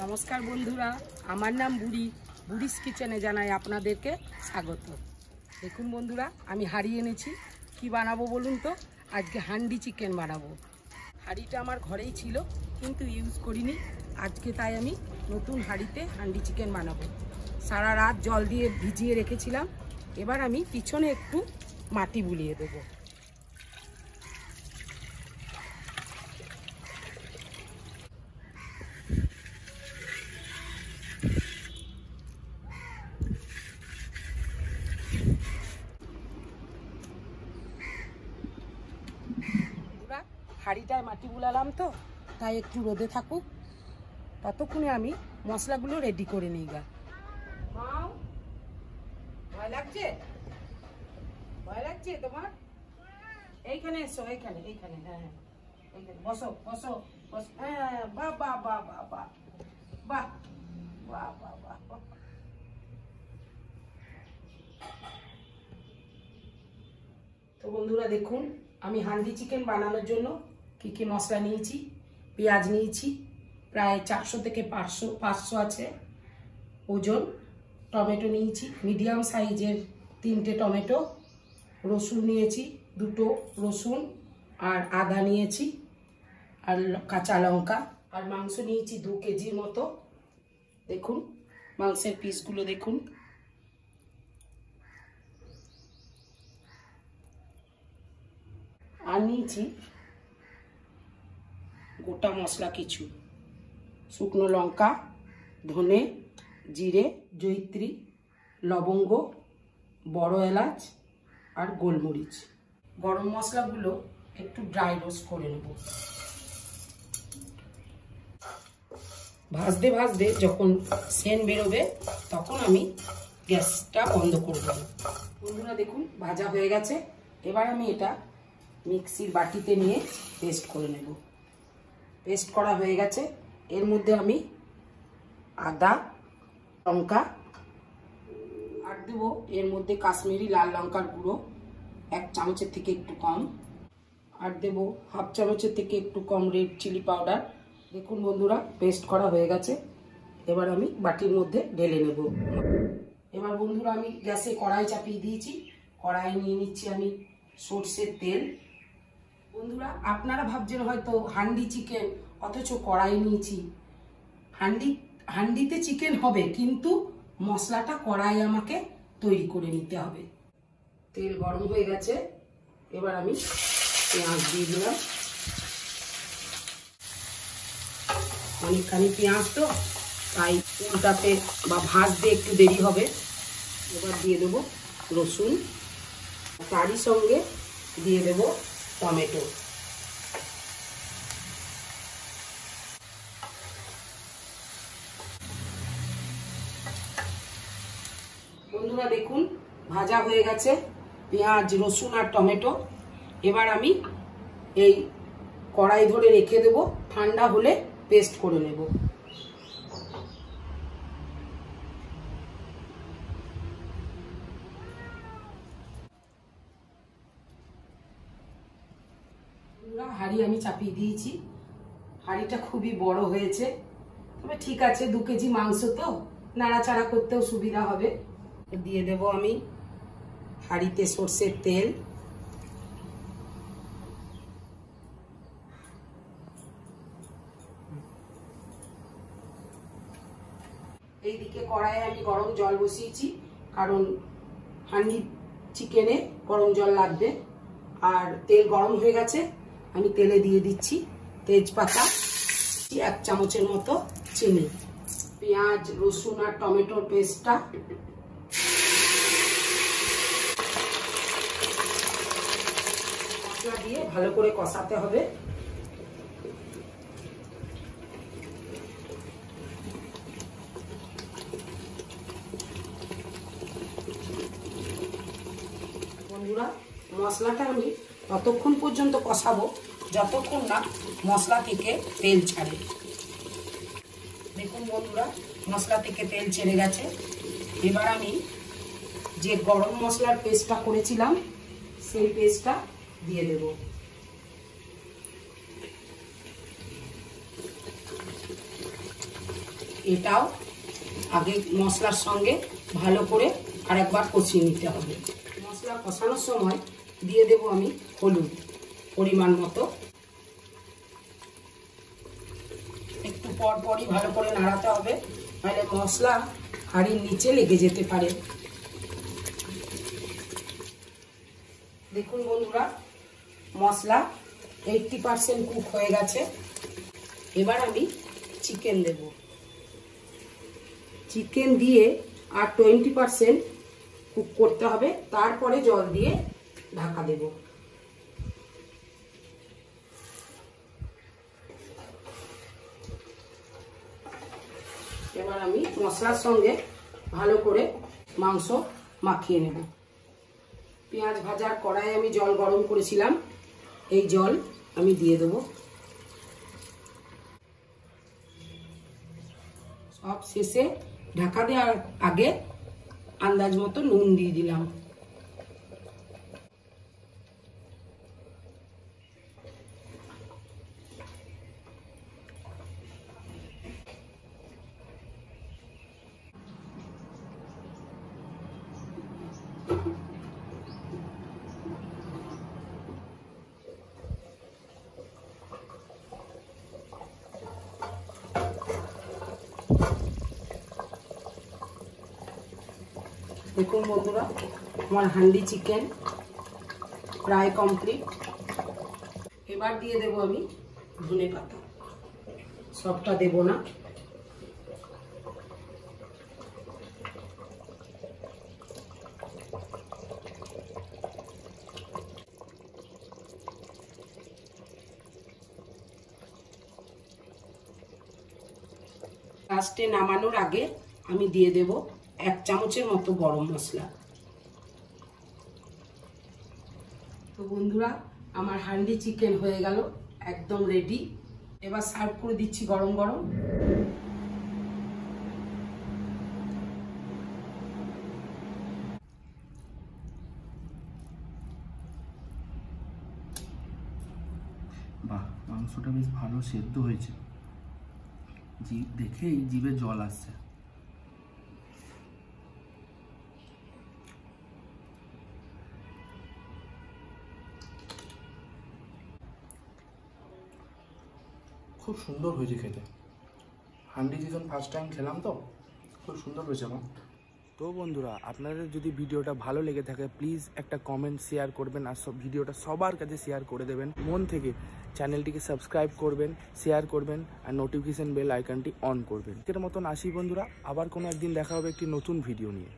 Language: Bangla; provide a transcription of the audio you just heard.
নমস্কার বন্ধুরা, আমার নাম বুড়িস কিচেনে জানাই আপনাদেরকে স্বাগত। দেখুন বন্ধুরা, আমি হাঁড়ি এনেছি। কি বানাবো বলুন তো? আজকে হান্ডি চিকেন বানাবো। হাঁড়িটা আমার ঘরেই ছিল কিন্তু ইউজ করিনি আজকে, তাই আমি নতুন হাঁড়িতে হান্ডি চিকেন বানাবো। সারা রাত জল দিয়ে ভিজিয়ে রেখেছিলাম। এবার আমি পিছনে একটু মাটি বুলিয়ে দেবো। হাঁড়িটায় মাটি বুলালাম তো, তাই একটু রোদে থাকুক, ততক্ষণে আমি মশলাগুলো রেডি করে নিই। ভয় লাগছে? ভয় লাগছে তোমার? এইখানে এসো, এইখানে এইখানে হ্যাঁ হ্যাঁ, এইখানে বসো বসো বসো। হ্যাঁ, বাহ বাহ বাহ বাহ বাহ বাহ বাহ বাহ বাহ বাহ। তো বন্ধুরা দেখুন, আমি হান্ডি চিকেন বানানোর জন্য কি কি মশলা নিয়েছি। পেঁয়াজ নিয়েছি প্রায় 400 থেকে 500 আছে ওজন। টমেটো নিয়েছি মিডিয়াম সাইজের 3টে টমেটো। রসুন নিয়েছি 2টো রসুন, আর আদা নিয়েছি, আর কাঁচা লঙ্কা। আর মাংস নিয়েছি 2 কেজির মতো। দেখুন মাংসের পিসগুলো দেখুন। আর নিয়েছি গোটা মশলা কিছু, শুকনো লঙ্কা, ধনে, জিরে, জয়িত্রী, লবঙ্গ, বড় এলাচ আর গোলমরিচ। গরম মশলাগুলো একটু ড্রাই রোস্ট করে নেব। ভাজতে ভাজতে যখন সেন্ট বেরোবে তখন আমি গ্যাসটা বন্ধ করে দেব। বন্ধুরা দেখুন, ভাজা হয়ে গেছে। এবার আমি এটা মিক্সির বাটিতে নিয়ে পেস্ট করে নেব। পেস্ট করা হয়ে গেছে। এর মধ্যে আমি আদা, লঙ্কা আর দেবো এর মধ্যে কাশ্মীরি লাল লঙ্কার গুঁড়ো 1 চামচের থেকে একটু কম, আর দেবো 1/2 চামচের থেকে একটু কম রেড চিলি পাউডার। দেখুন বন্ধুরা, পেস্ট করা হয়ে গেছে। এবার আমি বাটির মধ্যে ঢেলে নেব। এবার বন্ধুরা আমি গ্যাসে কড়াই চাপিয়ে দিয়েছি। কড়াই নিয়ে নিচ্ছি আমি সরষের তেল। বন্ধুরা আপনারা ভাবছেন হয়তো হান্ডি চিকেন, অথচ কড়াই নিয়েছি। হান্ডিতে চিকেন হবে কিন্তু মশলাটা কড়াই আমাকে তৈরি করে নিতে হবে। তেল গরম হয়ে গেছে। এবার আমি পেঁয়াজ দিয়ে দিলাম। অনেকখানি পেঁয়াজ তো, তাই উল্টাতে বা ভাজতে একটু দেরি হবে। এবার দিয়ে দেবো রসুন, তারই সঙ্গে দিয়ে দেবো টমেটো। বন্ধুরা দেখুন, ভাজা হয়ে গেছে পেঁয়াজ, রসুন আর টমেটো। এবার আমি এই কড়াই ধরে রেখে দেবো, ঠান্ডা হলে পেস্ট করে নেব। হাঁড়ি আমি চাপিয়ে দিয়েছি। হাঁড়িটা খুবই বড় হয়েছে, তবে ঠিক আছে, 2 কেজি মাংস তো নাড়াচাড়া করতেও সুবিধা হবে। দিয়ে দেব আমি হাঁড়িতে সরষের তেল। এইদিকে কড়াইয়ে আমি গরম জল বসিয়েছি, কারণ হান্ডি চিকেনে গরম জল লাগবে। আর তেল গরম হয়ে গেছে, আমি তেলে দিয়ে দিচ্ছি তেজপাতা, 1 চামচের মতো চিনি, পেঁয়াজ, রসুন আর টমেটোর পেস্টটা, মশলা দিয়ে ভালো করে কষাতে হবে। বন্ধুরা মশলাটা আমি ততক্ষণ পর্যন্ত কষাবো যতক্ষণ না মশলা থেকে তেল ছাড়ে। দেখুন বন্ধুরা, মশলা থেকে তেল ছেড়ে গেছে। এবার আমি যে গরম মশলার পেস্টটা করেছিলাম সেই পেস্টটা দিয়ে দেব। এটাও আগে মশলার সঙ্গে ভালো করে আরেকবার কষিয়ে নিতে হবে। মশলা কষানোর সময় দিয়ে দেব আমি হলুদ পরিমাণ মতো। একটু পর পরই ভালো করে নাড়াতে হবে, নাহলে মশলা হাঁড়ির নিচে লেগে যেতে পারে। দেখুন বন্ধুরা, মশলা 80% কুক হয়ে গেছে। এবার আমি চিকেন দেব। চিকেন দিয়ে আর 20% কুক করতে হবে, তারপরে জল দিয়ে ঢাকা দেব। এবার আমি মশলার সঙ্গে ভালো করে মাংস মাখিয়ে নেব। পেঁয়াজ ভাজার কড়াইয়ে আমি জল গরম করেছিলাম, এই জল আমি দিয়ে দেব। সব শেষে ঢাকা দেওয়ার আগে আন্দাজ মতো নুন দিয়ে দিলাম। দেখুন বন্ধুরা, আমার হান্ডি চিকেন প্রায় কমপ্লিট। এবার দিয়ে দেব আমি ধনে পাতা, সবটা দেব না। লাস্টে নামানোর আগে আমি দিয়ে দেব 1 চামচের মতো গরম মশলা। তো বন্ধুরা, আমার হান্ডি চিকেন হয়ে গেল, একদম রেডি। এবার সার্ভ করে দিচ্ছি গরম গরম। বাহ, মাংসটা বেশ ভালো সেদ্ধ হয়েছে, দেখেই জিভে জল আসছে। খুব সুন্দর হয়েছে খেতে। হান্ডি চিকেন ফার্স্ট টাইম খেলাম তো, খুব সুন্দর হয়েছে আমার। তো বন্ধুরা, আপনাদের যদি ভিডিওটা ভালো লেগে থাকে প্লিজ একটা কমেন্ট শেয়ার করবেন, আর ভিডিওটা সবার কাছে শেয়ার করে দেবেন। মন থেকে চ্যানেলটিকে সাবস্ক্রাইব করবেন, শেয়ার করবেন, আর নোটিফিকেশন বেল আইকনটি অন করবেন। এর মতন আসি বন্ধুরা, আবার কোনো একদিন দেখা হবে একটি নতুন ভিডিও নিয়ে।